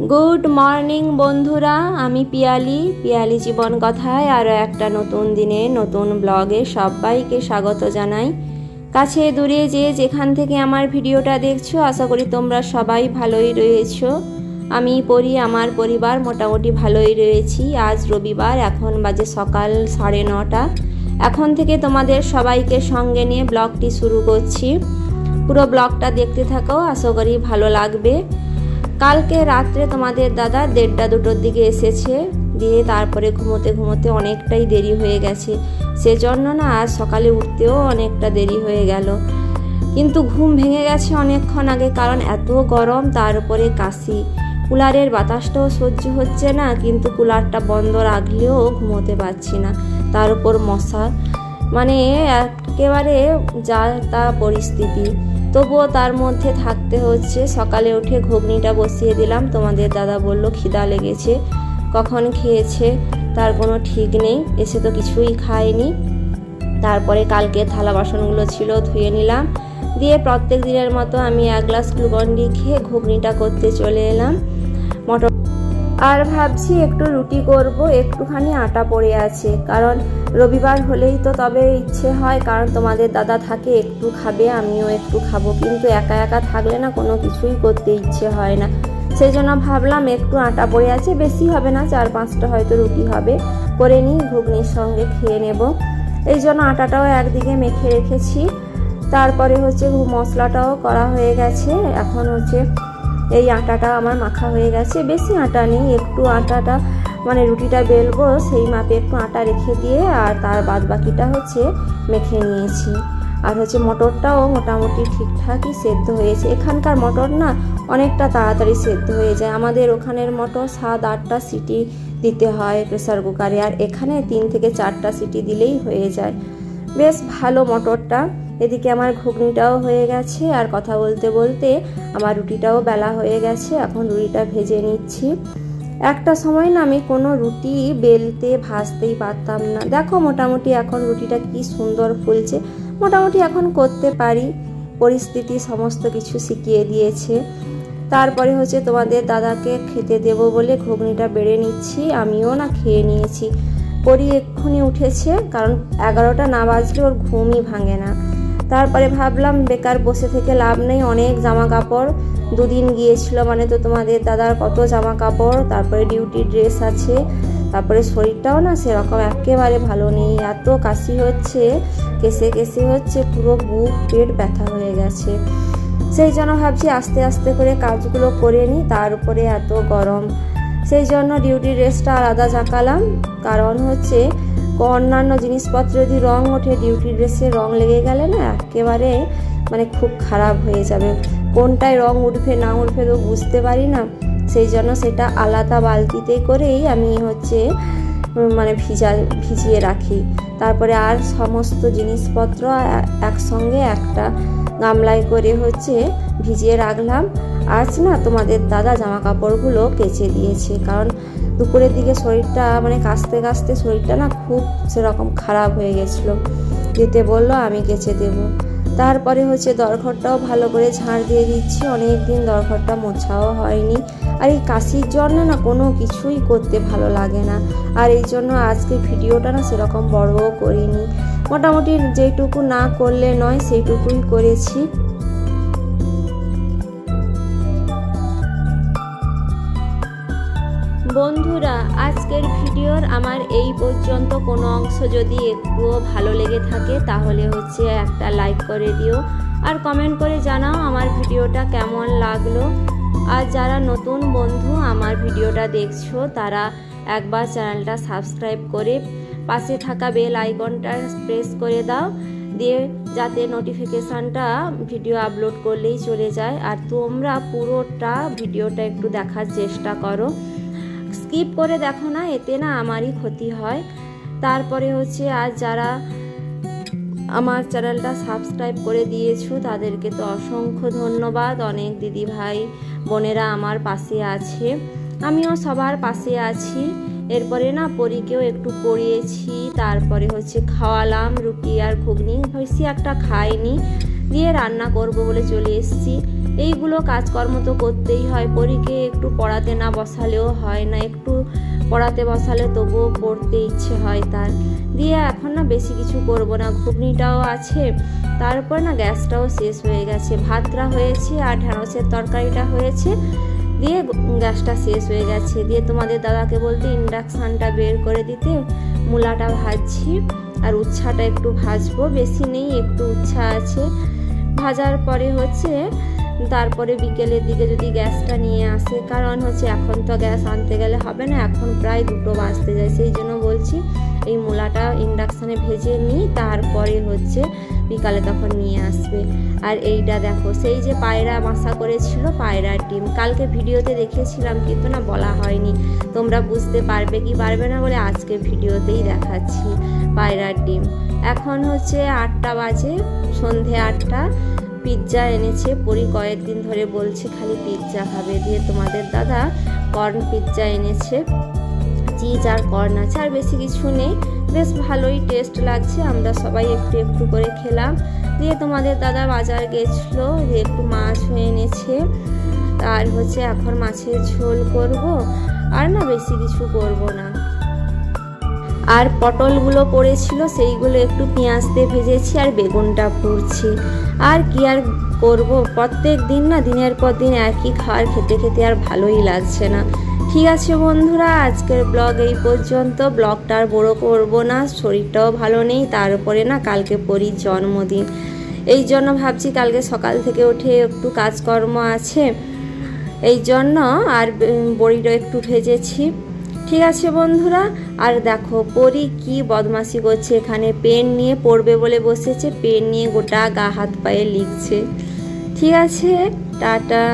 Good morning बंधुरा आमी पियाली जीवन कथाय आरो एकटा नतून दिने नतून ब्लगे सबाइके स्वागत जानाई। काछे दूरे जे जेखान थेके आमार भिडियोटा देखछो आशा करी तोमरा सबाई भालोई रयेछो। आमी परि आमार परिवार मोटामुटी भालोई रयेछि। आज रविवार, एखन बाजे सकाल 9:30। एखन थेके तोमादेर सबाइके संगे निये ब्लगटी शुरू करछि। पुरो ब्लगटा देखते थाको, आशा करी भालो लागबे। कल के रात्रे तुम्हादेर दादा 1:30-2টোর দিকে এসেছে, দিয়ে তারপরে ঘুমোতে ঘুমোতে অনেকটাই দেরি হয়ে গেছে। সেজন্য না আজ সকালে উঠতেও অনেকটা দেরি হয়ে গেল। কিন্তু ঘুম ভেঙে গেছে অনেকক্ষণ আগে, কারণ এত গরম, তার উপরে কাশি। কুলারের বাতাসটাও সহ্য হচ্ছে না, কিন্তু কুলারটা বন্ধ রাখলেও ঘুমোতে পারছি না। তার উপর মশা, মানে একেবারে যা তা পরিস্থিতি। তবুও তার মধ্যে থাকতে হচ্ছে। সকালে উঠে ঘুগনিটা বসিয়ে দিলাম। তোমাদের দাদা বলল খিদা লেগেছে, কখন খেয়েছে তার কোনো ঠিক নেই, এসে তো কিছুই খায়নি। তারপরে কালকে থালা বাসনগুলো ছিল ধুয়ে নিলাম, দিয়ে প্রত্যেক দিনের মতো আমি 1 গ্লাস গ্লুকন-ডি খেয়ে ঘুগনিটা করতে চলে এলাম। মটর আর ভাবছি একটু রুটি করব, একটুখানি আটা পড়ে আছে, কারণ রবিবার হলেই তো তবে ইচ্ছে হয়, কারণ তোমাদের দাদা থাকে একটু খাবে, আমিও একটু খাবো, কিন্তু একা একা থাকলে না কোনো কিছুই করতে ইচ্ছে হয় না। সেই জন্য ভাবলাম একটু আটা পড়ে আছে, বেশি হবে না, 4-5টা হয়তো রুটি হবে, করে নিই, ঘুগনির সঙ্গে খেয়ে নেব। এই জন্য আটাটাও একদিকে মেখে রেখেছি। তারপরে হচ্ছে মশলাটাও করা হয়ে গেছে। এখন হচ্ছে এই আটাটা আমার মাখা হয়ে গেছে, বেশি আটা নেই, একটু আটাটা মানে রুটিটা বেলবো সেই মাপে একটু আটা রেখে দিয়ে আর তার বাদ বাকিটা হচ্ছে মেখে নিয়েছি। আর হচ্ছে মটরটাও মোটামুটি ঠিকঠাকই সেদ্ধ হয়েছে। এখানকার মটর না অনেকটা তাড়াতাড়ি সেদ্ধ হয়ে যায়। আমাদের ওখানের মটর 7-8টা সিটি দিতে হয় প্রেসার কুকারে, আর এখানে 3 থেকে 4টা সিটি দিলেই হয়ে যায়। বেশ ভালো মটরটা। এদিকে আমার ঘুগনিটাও হয়ে গেছে, আর কথা বলতে বলতে আমার রুটিটাও বেলা হয়ে গেছে। এখন রুটিটা ভেজে নিচ্ছি। একটা সময় না আমি কোনো রুটি বেলতে ভাজতেই পারতাম না। দেখো মোটামুটি এখন রুটিটা কি সুন্দর ফুলছে, মোটামুটি এখন করতে পারি, পরিস্থিতি সমস্ত কিছু শিখিয়ে দিয়েছে। তারপরে হচ্ছে তোমাদের দাদাকে খেতে দেব বলে ঘুগনিটা বেড়ে নিচ্ছি, আমিও না খেয়ে নিয়েছি। পরি এক্ষুনি উঠেছে, কারণ 11টা না বাজলে ওর ঘুমই ভাঙে না। তারপরে ভাবলাম বেকার বসে থেকে লাভ নেই, অনেক জামা কাপড়, 2 দিন গিয়েছিল মানে তো তোমাদের দাদার কত জামা কাপড়, তারপরে ডিউটি ড্রেস আছে, তারপরে শরীরটাও না সেরকম একেবারে ভালো নেই, এত কাশি হচ্ছে, কেসে কেসে হচ্ছে, পুরো বুক পেট ব্যথা হয়ে গেছে। সেই জন্য ভাবছি আস্তে আস্তে করে কাজগুলো করে নিই, তার উপরে এত গরম। সেই জন্য ডিউটি ড্রেসটা আলাদা ঝাঁকালাম, কারণ হচ্ছে অন্যান্য জিনিসপত্র যদি রং ওঠে, ডিউটি ড্রেসে রং লেগে গেলে না একেবারে মানে খুব খারাপ হয়ে যাবে। কোনটায় রং উঠবে না উঠবে তো বুঝতে পারি না। সেই জন্য সেটা আলাদা বালতিতে করেই আমি হচ্ছে মানে ভিজিয়ে রাখি। তারপরে আর সমস্ত জিনিসপত্র একসঙ্গে একটা গামলায় করে হচ্ছে ভিজিয়ে রাখলাম। আজ না তোমাদের দাদা জামা কাপড়গুলো কেচে দিয়েছে, কারণ দুপুরের দিকে শরীরটা মানে কাচতে কাচতে শরীরটা না খুব সেরকম খারাপ হয়ে গেছিলো, দিতে বললো আমি কেচে দেব। তারপরে হচ্ছে দরঘরটাও ভালো করে ঝাড় দিয়ে দিচ্ছি, অনেক দিন দরঘরটা মোছাও হয়নি। আর এই কাশির জন্য না কোনো কিছুই করতে ভালো লাগে না, আর এই জন্য আজকে ভিডিওটা না সেরকম বড়ও করিনি, মোটামুটি যেটুকু না করলে নয় সেইটুকুই করেছি। বন্ধুরা, আজকের ভিডিওর আমার এই পর্যন্ত কোনো অংশ যদি একটুও ভালো লেগে থাকে তাহলে হচ্ছে একটা লাইক করে দিও, আর কমেন্ট করে জানাও আমার ভিডিওটা কেমন লাগলো। আর যারা নতুন বন্ধু আমার ভিডিওটা দেখছো তারা একবার চ্যানেলটা সাবস্ক্রাইব করে পাশে থাকা বেল আইকনটা প্রেস করে দাও, দিয়ে যাতে নোটিফিকেশানটা ভিডিও আপলোড করলেই চলে যায়। আর তোমরা পুরোটা ভিডিওটা একটু দেখার চেষ্টা করো, স্কিপ করে দেখো না, এতে না আমারই ক্ষতি হয়। তারপরে হচ্ছে আজ যারা আমার চ্যানেলটা সাবস্ক্রাইব করে দিয়েছো তাদেরকে তো অসংখ্য ধন্যবাদ। অনেক দিদি ভাই বোনেরা আমার পাশে আছে, আমিও সবার পাশে আছি। এরপরে না পরীকেও একটু পড়িয়েছি, তারপরে হচ্ছে খাওয়ালাম রুটি আর ঘুগনি, বেশি একটা খাইনি, দিয়ে রান্না করব বলে চলে এসেছি। এইগুলো কাজকর্ম তো করতেই হয়, পরীকে একটু পড়াতে না বসালেও হয় না, একটু পড়াতে বসালে তবুও পড়তে ইচ্ছে হয় তার। দিয়ে এখন না বেশি কিছু করব না, ঘুগনিটাও আছে, তারপর না গ্যাসটাও শেষ হয়ে গেছে, ভাতটা হয়েছে আর ঢ্যাঁড়সের তরকারিটা হয়েছে, দিয়ে গ্যাসটা শেষ হয়ে গেছে। দিয়ে তোমাদের দাদাকে বলতে ইন্ডাকশানটা বের করে দিতে মূলাটা ভাজছি আর উচ্ছাটা একটু ভাজবো, বেশি নেই, একটু উচ্ছা আছে। ভাজার পরে হচ্ছে তারপরে বিকেলের দিকে যদি গ্যাসটা নিয়ে আসে, কারণ হচ্ছে এখন তো গ্যাস আনতে গেলে হবে না, এখন প্রায় 2টো বাজতে যায়, সেই জন্য বলছি এই মূলাটা ইন্ডাকশানে ভেজে নিই, তারপরে হচ্ছে বিকালে তখন নিয়ে আসবে। আর এইটা দেখো, সেই যে পায়রা বাসা করেছিল, পায়রার ডিম, কালকে ভিডিওতে দেখিয়েছিলাম কিন্তু না বলা হয়নি, তোমরা বুঝতে পারবে কি পারবে না বলে আজকে ভিডিওতেই দেখাচ্ছি পায়রার ডিম। এখন হচ্ছে 8টা বাজে, সন্ধে 8টা। পিৎজা এনেছে, পরি কয়েকদিন ধরে বলছে খালি পিৎজা খাবে। দিয়ে তোমাদের দাদা কর্ন পিৎজা এনেছে, চিজ আর কর্ন আছে, আর বেশি কিছু নেই, বেশ ভালোই টেস্ট লাগছে, আমরা সবাই একটু একটু করে খেলাম। দিয়ে তোমাদের দাদা বাজার গেছিলো, দিয়ে একটু মাছ হয়ে এনেছে, আর হচ্ছে এখন মাছের ঝোল করব, আর না বেশি কিছু করব না। আর পটলগুলো পড়েছিল, সেইগুলো একটু পেঁয়াজ দিয়ে ভেজেছি, আর বেগুনটা পুড়ছি। আর কি আর করব, প্রত্যেক দিন না দিনের পর দিন একই খাবার খেতে খেতে আর ভালোই লাগছে না। ঠিক আছে বন্ধুরা, আজকের ব্লগ এই পর্যন্ত, ব্লগটা আর বড় করব না, শরীরটাও ভালো নেই, তার উপরে না কালকে পরির জন্মদিন, এই জন্য ভাবছি কালকে সকাল থেকে উঠে একটু কাজকর্ম আছে, এই জন্য আর বড়িটা একটু ভেজেছি। ঠিক আছে বন্ধুরা, আর দেখো পরি কি বদমাশি করছে, এখানে পেন নিয়ে পড়বে বলে বসেছে, পেন নিয়ে গোটা গা হাত পায়ে লিখছে। ঠিক আছে, টাটা।